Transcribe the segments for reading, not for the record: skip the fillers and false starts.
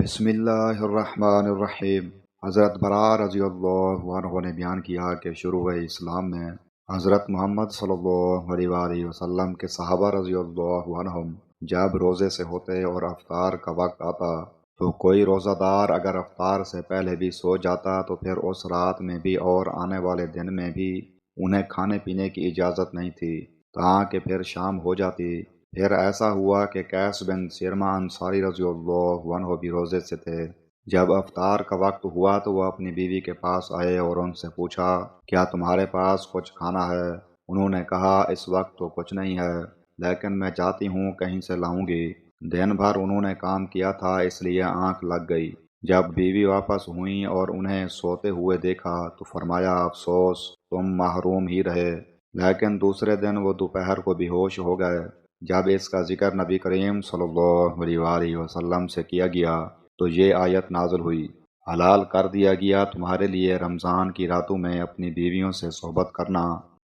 بسم اللہ الرحمن الرحیم۔ حضرت برا رضی اللہ عنہ نے بیان کیا کہ شروع اسلام میں حضرت محمد صلی اللہ علیہ وآلہ وسلم کے صحابہ رضی اللہ عنہم جب روزے سے ہوتے اور افطار کا وقت آتا تو کوئی روزہ دار اگر افطار سے پہلے بھی سو جاتا تو پھر اس رات میں بھی اور آنے والے دن میں بھی انہیں کھانے پینے کی اجازت نہیں تھی تاکہ پھر شام ہو جاتی۔ پھر ایسا ہوا کہ قیس بن سرما انصاری رضی اللہ عنہ بھی روزے سے تھے۔ جب افطار کا وقت ہوا تو وہ اپنی بیوی کے پاس آئے اور ان سے پوچھا، کیا تمہارے پاس کچھ کھانا ہے؟ انہوں نے کہا، اس وقت تو کچھ نہیں ہے، لیکن میں جاتی ہوں کہیں سے لاؤں گی۔ دن بھر انہوں نے کام کیا تھا اس لیے آنکھ لگ گئی۔ جب بیوی واپس ہوئیں اور انہیں سوتے ہوئے دیکھا تو فرمایا، افسوس، تم محروم ہی رہے۔ لیکن دوسرے دن وہ دوپہر کو بے ہوش ہو گئے۔ جب اس کا ذکر نبی کریم صلی اللہ علیہ وآلہ وسلم سے کیا گیا تو یہ آیت نازل ہوئی، حلال کر دیا گیا تمہارے لیے رمضان کی راتوں میں اپنی بیویوں سے صحبت کرنا۔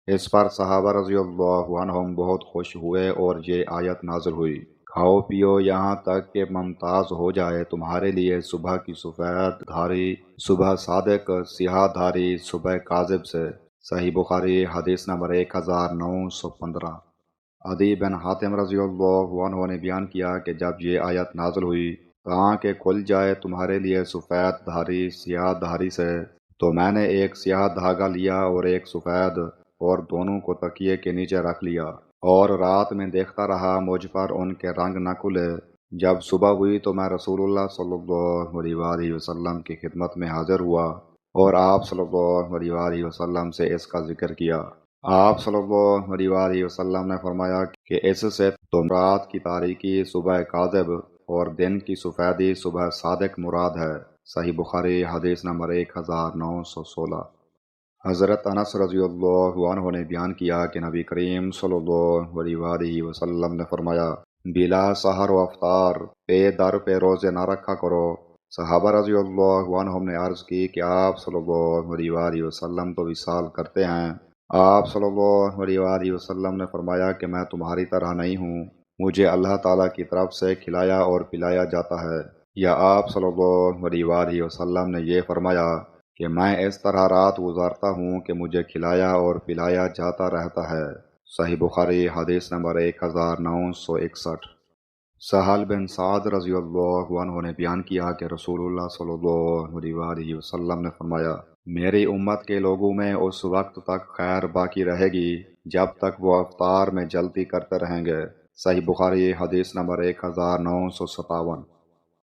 اس پر صحابہ رضی اللہ عنہم بہت خوش ہوئے اور یہ آیت نازل ہوئی، کھاؤ پیو یہاں تک کہ ممتاز ہو جائے تمہارے لیے صبح کی سفید دھاری، صبح صادق سیاہ دھاری صبح کاذب سے۔ صحیح بخاری حدیث نمبر 1915۔ عدی بن حاتم رضی اللہ عنہ نے بیان کیا کہ جب یہ آیت نازل ہوئی تاکہ کھل جائے تمہارے لیے سفید دھاری سیاہ دھاری سے، تو میں نے ایک سیاہ دھاگا لیا اور ایک سفید، اور دونوں کو تکیے کے نیچے رکھ لیا، اور رات میں دیکھتا رہا مجھ پر ان کے رنگ نہ کھلے۔ جب صبح ہوئی تو میں رسول اللہ صلی اللہ علیہ وآلہ وسلم کی خدمت میں حاضر ہوا اور آپ صلی اللہ علیہ وآلہ وسلم سے اس کا ذکر کیا۔ آپ صلی اللہ علیہ وآلہ وسلم نے فرمایا کہ اس سے تم رات کی تاریکی صبح کاذب اور دن کی سفیدی صبح صادق مراد ہے۔ صحیح بخاری حدیث نمبر 1916۔ حضرت انس رضی اللہ عنہ نے بیان کیا کہ نبی کریم صلی اللہ علیہ وآلہ وسلم نے فرمایا، بلا سحر و افطار پے در پہ روزے نہ رکھا کرو۔ صحابہ رضی اللہ عنہم نے عرض کی کہ آپ صلی اللہ علیہ وآلہ وسلم تو وصال کرتے ہیں۔ آپ صلی اللہ علیہ وآلہ وسلم نے فرمایا کہ میں تمہاری طرح نہیں ہوں، مجھے اللہ تعالیٰ کی طرف سے کھلایا اور پلایا جاتا ہے۔ یا آپ صلی اللہ علیہ وآلہ وسلم نے یہ فرمایا کہ میں اس طرح رات گزارتا ہوں کہ مجھے کھلایا اور پلایا جاتا رہتا ہے۔ صحیح بخاری حدیث نمبر 1961۔ سہل بن سعد رضی اللہ عنہ نے بیان کیا کہ رسول اللہ صلی اللہ علیہ وآلہ وسلم نے فرمایا، میری امت کے لوگوں میں اس وقت تک خیر باقی رہے گی جب تک وہ افطار میں جلدی کرتے رہیں گے۔ صحیح بخاری حدیث نمبر 1957۔